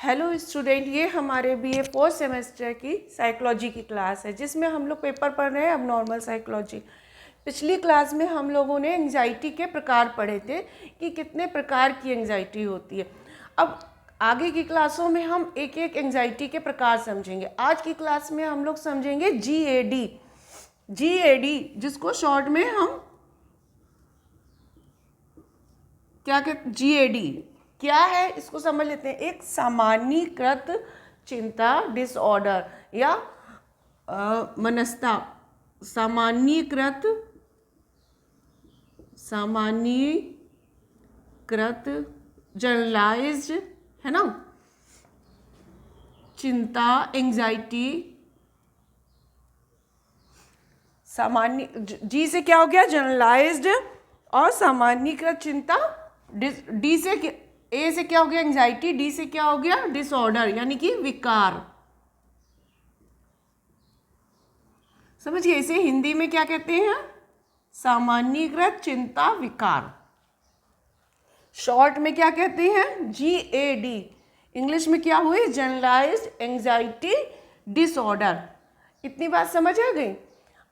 Hello student, ये हमारे BA fourth semester की साइकोलॉजी की क्लास है जिसमें हम लोग पेपर पढ़ रहे हैं अब नॉर्मल साइकोलॉजी। पिछली क्लास में हम लोगों ने एंग्जाइटी के प्रकार पढ़े थे कि कितने प्रकार की एंग्जाइटी होती है। अब आगे की क्लासों में हम एक एक एंग्जाइटी के प्रकार समझेंगे। आज की क्लास में हम लोग समझेंगे GAD जिसको शॉर्ट में हम क्या कहते, GAD क्या है इसको समझ लेते हैं। एक सामान्यीकृत चिंता डिसऑर्डर या मनस्ता, सामान्यीकृत जनरलाइज्ड है ना, चिंता एंजाइटी सामान्य, जी से क्या हो गया जनरलाइज्ड और सामान्यीकृत चिंता, डी से ए से क्या हो गया एंजाइटी, डी से क्या हो गया डिसऑर्डर यानी कि विकार। समझिए इसे हिंदी में क्या कहते हैं, सामान्यीकृत चिंता विकार। शॉर्ट में क्या कहते हैं GAD, इंग्लिश में क्या हुई जनरलाइज्ड एंजाइटी डिसऑर्डर। इतनी बात समझ आ गई।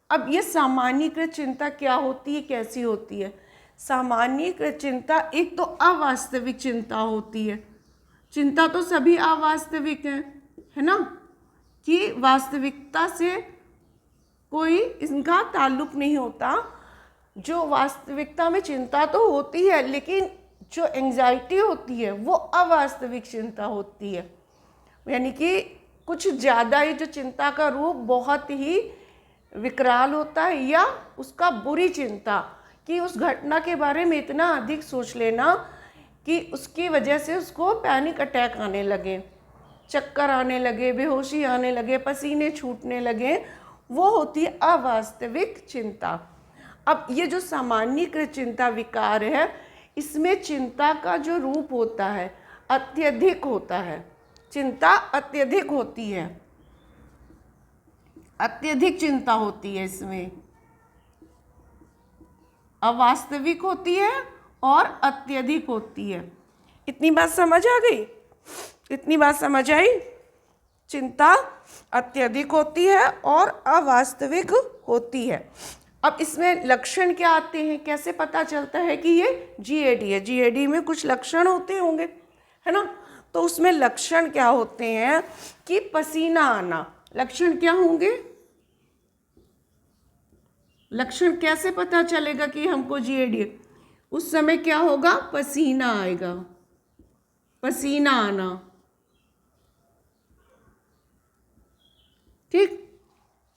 अब ये सामान्यीकृत चिंता क्या होती है, कैसी होती है। सामान्यीकृत चिंता एक तो अवास्तविक चिंता होती है। चिंता तो सभी अवास्तविक है ना, कि वास्तविकता से कोई इनका ताल्लुक नहीं होता। जो वास्तविकता में चिंता तो होती है लेकिन जो एंजाइटी होती है वो अवास्तविक चिंता होती है, यानी कि कुछ ज़्यादा ही जो चिंता का रूप बहुत ही विकराल होता है, या उसका बुरी चिंता कि उस घटना के बारे में इतना अधिक सोच लेना कि उसकी वजह से उसको पैनिक अटैक आने लगे, चक्कर आने लगे, बेहोशी आने लगे, पसीने छूटने लगे, वो होती है अवास्तविक चिंता। अब ये जो सामान्यीकृत चिंता विकार है, इसमें चिंता का जो रूप होता है अत्यधिक होता है। चिंता अत्यधिक होती है, अत्यधिक चिंता होती है, इसमें अवास्तविक होती है और अत्यधिक होती है। इतनी बात समझ आ गई, इतनी बात समझ आई। चिंता अत्यधिक होती है और अवास्तविक होती है। अब इसमें लक्षण क्या आते हैं, कैसे पता चलता है कि ये GAD है। GAD में कुछ लक्षण होते होंगे है ना, तो उसमें लक्षण क्या होते हैं कि पसीना आना। लक्षण क्या होंगे, लक्षण कैसे पता चलेगा कि हमको GAD है। उस समय क्या होगा, पसीना आएगा, पसीना आना, ठीक।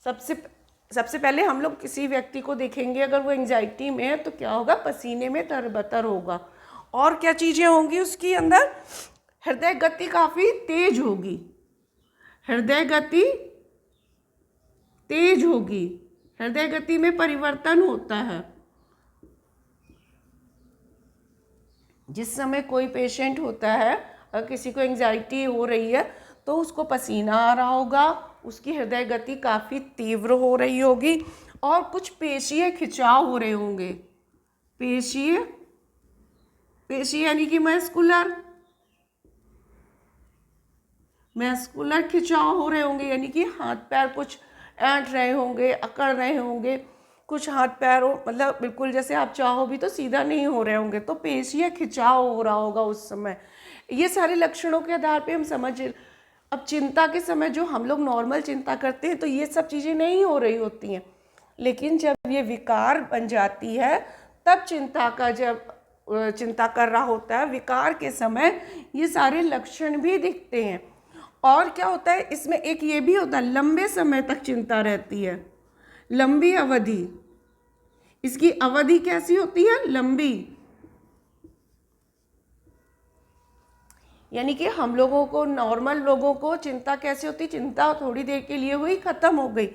सबसे पहले हम लोग किसी व्यक्ति को देखेंगे अगर वो एंजाइटी में है तो क्या होगा, पसीने में तरबतर होगा। और क्या चीज़ें होंगी उसकी अंदर, हृदय गति काफ़ी तेज होगी, हृदय गति तेज होगी, हृदय गति में परिवर्तन होता है। जिस समय कोई पेशेंट होता है, अगर किसी को एंजाइटी हो रही है तो उसको पसीना आ रहा होगा, उसकी हृदय गति काफ़ी तीव्र हो रही होगी और कुछ पेशीय खिंचाव हो रहे होंगे। पेशीय यानी कि मैस्कुलर खिंचाव हो रहे होंगे, यानी कि हाथ पैर कुछ ऐंठ रहे होंगे, अकड़ रहे होंगे, कुछ हाथ पैर मतलब बिल्कुल जैसे आप चाहो भी तो सीधा नहीं हो रहे होंगे, तो पेशीय खिंचाव हो रहा होगा उस समय। ये सारे लक्षणों के आधार पे हम समझ। अब चिंता के समय जो हम लोग नॉर्मल चिंता करते हैं तो ये सब चीज़ें नहीं हो रही होती हैं, लेकिन जब ये विकार बन जाती है तब जब चिंता कर रहा होता है विकार के समय ये सारे लक्षण भी दिखते हैं। और क्या होता है इसमें, एक ये भी होता है लंबे समय तक चिंता रहती है, लंबी अवधि। इसकी अवधि कैसी होती है, लंबी, यानी कि हम लोगों को, नॉर्मल लोगों को चिंता कैसे होती, चिंता थोड़ी देर के लिए हुई, खत्म हो गई,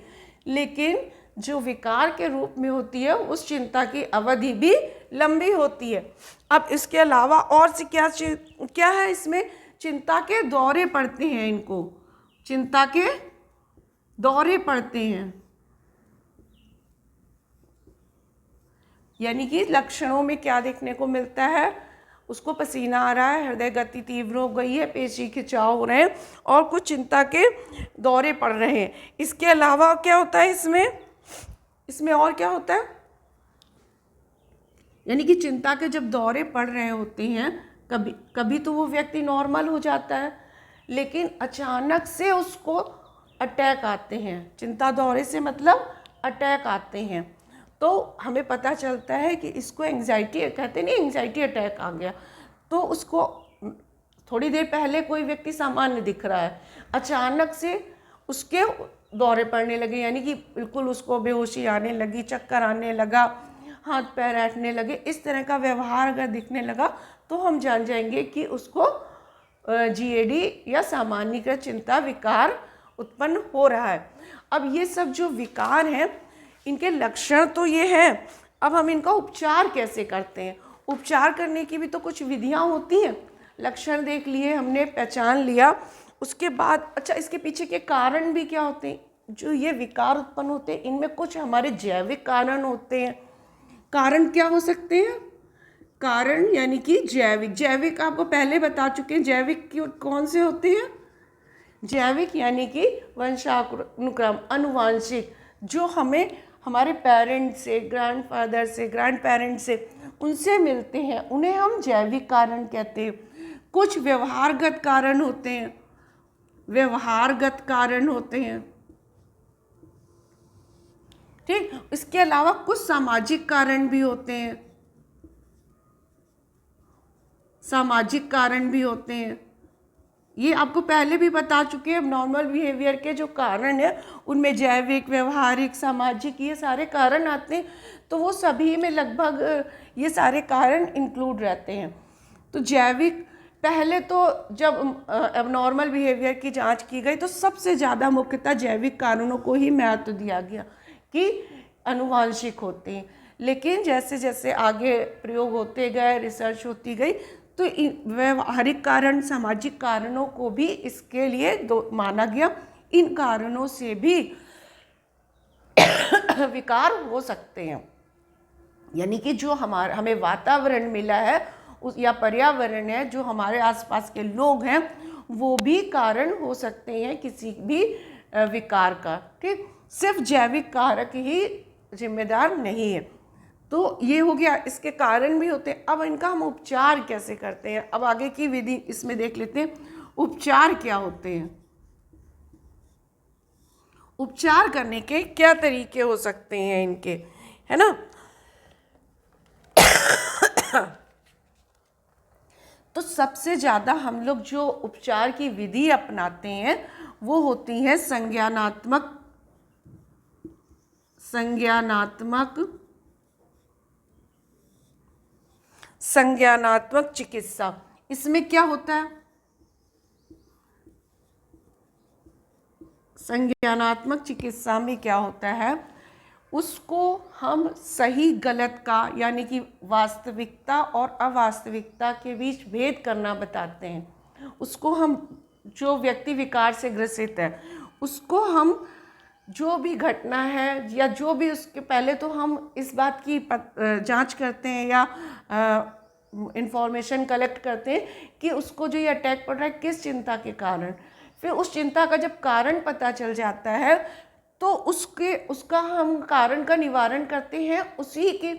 लेकिन जो विकार के रूप में होती है उस चिंता की अवधि भी लंबी होती है। अब इसके अलावा और से क्या है इसमें, चिंता के दौरे पड़ते हैं, इनको चिंता के दौरे पड़ते हैं, यानी कि लक्षणों में क्या देखने को मिलता है, उसको पसीना आ रहा है, हृदय गति तीव्र हो गई है, पेशी खिंचाव हो रहे हैं और कुछ चिंता के दौरे पड़ रहे हैं। इसके अलावा क्या होता है इसमें और क्या होता है, यानी कि चिंता के जब दौरे पड़ रहे होते हैं, कभी कभी तो वो व्यक्ति नॉर्मल हो जाता है, लेकिन अचानक से उसको अटैक आते हैं। चिंता दौरे से मतलब अटैक आते हैं, तो हमें पता चलता है कि इसको एंग्जाइटी कहते नहीं, एंग्जाइटी अटैक आ गया। तो उसको थोड़ी देर पहले कोई व्यक्ति सामान्य दिख रहा है, अचानक से उसके दौरे पड़ने लगे, यानी कि बिल्कुल उसको बेहोशी आने लगी, चक्कर आने लगा, हाथ पैर ऐंठने लगे, इस तरह का व्यवहार अगर दिखने लगा तो हम जान जाएंगे कि उसको GAD या सामान्यीकृत चिंता विकार उत्पन्न हो रहा है। अब ये सब जो विकार हैं, इनके लक्षण तो ये हैं, अब हम इनका उपचार कैसे करते हैं। उपचार करने की भी तो कुछ विधियां होती हैं। लक्षण देख लिए हमने, पहचान लिया, उसके बाद अच्छा इसके पीछे के कारण भी क्या होते हैं। जो ये विकार उत्पन्न होते हैं, इनमें कुछ हमारे जैविक कारण होते हैं। कारण क्या हो सकते हैं, कारण यानी कि जैविक आपको पहले बता चुके हैं। जैविक कौन से होते हैं, जैविक यानी कि वंशानुक्रम, अनुवांशिक, जो हमें हमारे पेरेंट्स से, ग्रैंडफादर से, ग्रैंड पेरेंट्स से, उनसे मिलते हैं, उन्हें हम जैविक कारण कहते हैं। कुछ व्यवहारगत कारण होते हैं, व्यवहारगत कारण होते हैं, ठीक। इसके अलावा कुछ सामाजिक कारण भी होते हैं, सामाजिक कारण भी होते हैं। ये आपको पहले भी बता चुके हैं। नॉर्मल बिहेवियर के जो कारण है उनमें जैविक, व्यवहारिक, सामाजिक, ये सारे कारण आते हैं। तो वो सभी में लगभग ये सारे कारण इंक्लूड रहते हैं। तो जैविक, पहले तो जब एबनॉर्मल बिहेवियर की जांच की गई तो सबसे ज़्यादा मुख्यतः जैविक कारणों को ही महत्व दिया गया कि अनुवांशिक होते हैं। लेकिन जैसे जैसे आगे प्रयोग होते गए, रिसर्च होती गई, तो व्यवहारिक कारण, सामाजिक कारणों को भी इसके लिए माना गया। इन कारणों से भी विकार हो सकते हैं, यानी कि जो हमें वातावरण मिला है या पर्यावरण है, जो हमारे आसपास के लोग हैं, वो भी कारण हो सकते हैं किसी भी विकार का, ठीक। सिर्फ जैविक कारक ही जिम्मेदार नहीं है। तो ये हो गया, इसके कारण भी होते हैं। अब इनका हम उपचार कैसे करते हैं, अब आगे की विधि इसमें देख लेते हैं। उपचार क्या होते हैं, उपचार करने के क्या तरीके हो सकते हैं इनके, है ना। तो सबसे ज़्यादा हम लोग जो उपचार की विधि अपनाते हैं वो होती है संज्ञानात्मक चिकित्सा। इसमें क्या होता है, संज्ञानात्मक चिकित्सा में क्या होता है, उसको हम सही गलत का, यानी कि वास्तविकता और अवास्तविकता के बीच भेद करना बताते हैं। उसको हम, जो व्यक्ति विकार से ग्रसित है, उसको हम जो भी घटना है या जो भी उसके, पहले तो हम इस बात की जांच करते हैं या इंफॉर्मेशन कलेक्ट करते हैं कि उसको जो ये अटैक पड़ रहा है किस चिंता के कारण। फिर उस चिंता का जब कारण पता चल जाता है तो उसका हम कारण का निवारण करते हैं, उसी की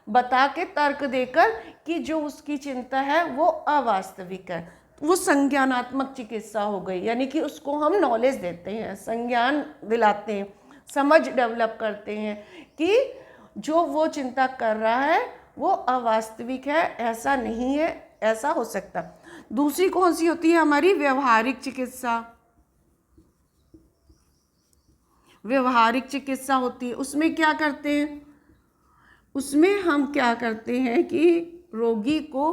बता के, तर्क देकर कि जो उसकी चिंता है वो अवास्तविक है। वो संज्ञानात्मक चिकित्सा हो गई, यानी कि उसको हम नॉलेज देते हैं, संज्ञान दिलाते हैं, समझ डेवलप करते हैं कि जो वो चिंता कर रहा है वो अवास्तविक है, ऐसा नहीं है, ऐसा हो सकता। दूसरी कौन सी होती है हमारी, व्यवहारिक चिकित्सा। व्यवहारिक चिकित्सा होती है, उसमें क्या करते हैं, उसमें हम क्या करते हैं कि रोगी को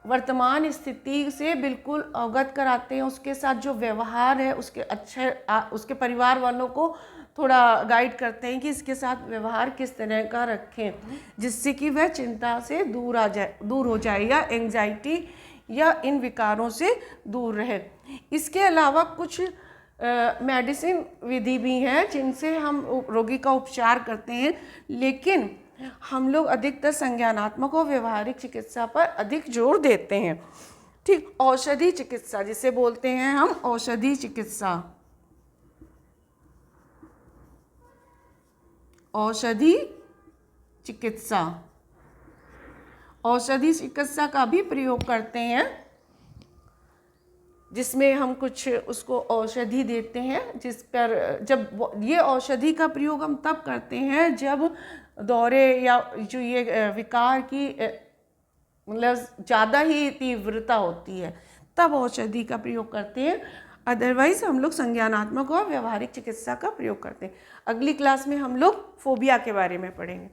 वर्तमान स्थिति से बिल्कुल अवगत कराते हैं, उसके साथ जो व्यवहार है उसके परिवार वालों को थोड़ा गाइड करते हैं कि इसके साथ व्यवहार किस तरह का रखें, जिससे कि वह चिंता से दूर हो जाए या एंग्जाइटी या इन विकारों से दूर रहे। इसके अलावा कुछ मेडिसिन विधि भी हैं जिनसे हम रोगी का उपचार करते हैं, लेकिन हम लोग अधिकतर संज्ञानात्मक और व्यवहारिक चिकित्सा पर अधिक जोर देते हैं। ठीक, औषधि चिकित्सा जिसे बोलते हैं हम औषधि चिकित्सा, औषधि चिकित्सा, औषधि चिकित्सा का भी प्रयोग करते हैं, जिसमें हम कुछ उसको औषधि देते हैं, जिस पर जब ये औषधि का प्रयोग हम तब करते हैं जब दौरे या जो ये विकार की मतलब ज़्यादा ही तीव्रता होती है, तब औषधि का प्रयोग करते हैं। अदरवाइज हम लोग संज्ञानात्मक और व्यवहारिक चिकित्सा का प्रयोग करते हैं। अगली क्लास में हम लोग फोबिया के बारे में पढ़ेंगे।